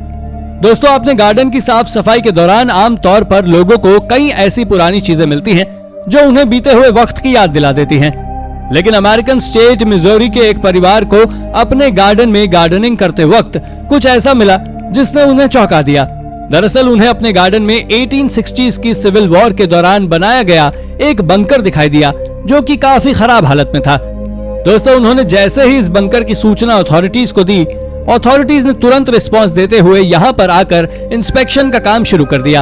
दोस्तों, अपने गार्डन की साफ सफाई के दौरान आमतौर पर लोगों को कई ऐसी पुरानी चीजें मिलती हैं जो उन्हें बीते हुए वक्त की याद दिला देती हैं। लेकिन अमेरिकन स्टेट मिजोरी के एक परिवार को अपने गार्डन में गार्डनिंग करते वक्त कुछ ऐसा मिला जिसने उन्हें चौंका दिया। दरअसल उन्हें अपने गार्डन में 1860s की सिविल वॉर के दौरान बनाया गया एक बंकर दिखाई दिया जो कि काफी खराब हालत में था। दोस्तों, उन्होंने जैसे ही इस बंकर की सूचना अथॉरिटीज को दी, अथॉरिटीज ने तुरंत रिस्पांस देते हुए यहाँ पर आकर इंस्पेक्शन का काम शुरू कर दिया।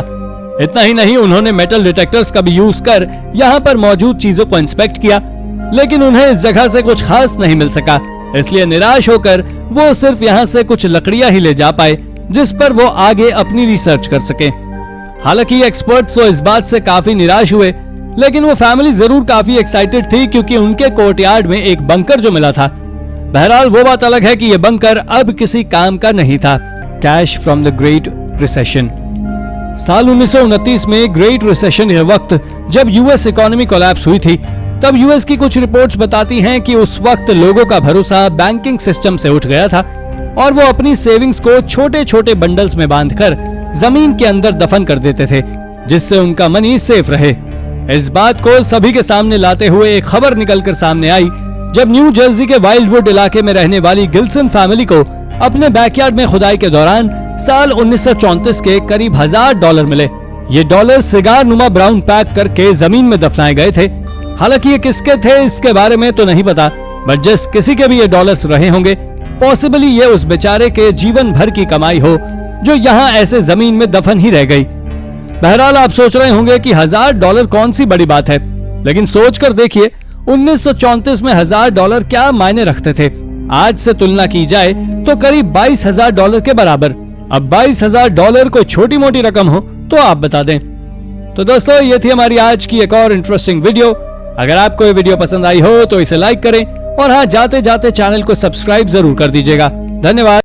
इतना ही नहीं, उन्होंने मेटल डिटेक्टर्स का भी यूज कर यहाँ पर मौजूद चीजों को इंस्पेक्ट किया, लेकिन उन्हें इस जगह से कुछ खास नहीं मिल सका। इसलिए निराश होकर वो सिर्फ यहाँ से कुछ लकड़ियां ही ले जा पाए जिस पर वो आगे अपनी रिसर्च कर सके। हालांकि एक्सपर्ट्स तो इस बात से काफी निराश हुए, लेकिन वो फैमिली जरूर काफी एक्साइटेड थी क्योंकि उनके कोर्टयार्ड में एक बंकर जो मिला था। बहरहाल वो बात अलग है कि ये बंकर अब किसी काम का नहीं था। Cash from the great recession. साल 1929 में ग्रेट रिसेशन के वक्त जब यूएस इकोनॉमी कोलैप्स हुई थी, तब यूएस की कुछ रिपोर्ट्स बताती हैं कि उस वक्त लोगों का भरोसा बैंकिंग सिस्टम से उठ गया था और वो अपनी सेविंग्स को छोटे छोटे बंडल्स में बांधकर जमीन के अंदर दफन कर देते थे जिससे उनका मनी सेफ रहे। इस बात को सभी के सामने लाते हुए एक खबर निकलकर सामने आई जब न्यू जर्सी के वाइल्डवुड इलाके में रहने वाली गिल्सन फैमिली को अपने बैकयार्ड में खुदाई के दौरान साल 1934 के करीब $1000 मिले। ये डॉलर सिगार नुमा ब्राउन पैक करके जमीन में दफनाए गए थे। हालांकि ये किसके थे इसके बारे में तो नहीं पता, बट जिस किसी के भी ये डॉलर्स रहे होंगे, पॉसिबली ये उस बेचारे के जीवन भर की कमाई हो जो यहाँ ऐसे जमीन में दफन ही रह गई। बहरहाल आप सोच रहे होंगे कि $1000 कौन सी बड़ी बात है, लेकिन सोच कर देखिए 1934 में $1000 क्या मायने रखते थे। आज से तुलना की जाए तो करीब $22,000 के बराबर। अब $22,000 कोई छोटी मोटी रकम हो तो आप बता दें। तो दोस्तों, ये थी हमारी आज की एक और इंटरेस्टिंग वीडियो। अगर आपको ये वीडियो पसंद आई हो तो इसे लाइक करें और हाँ, जाते जाते चैनल को सब्सक्राइब जरूर कर दीजिएगा। धन्यवाद।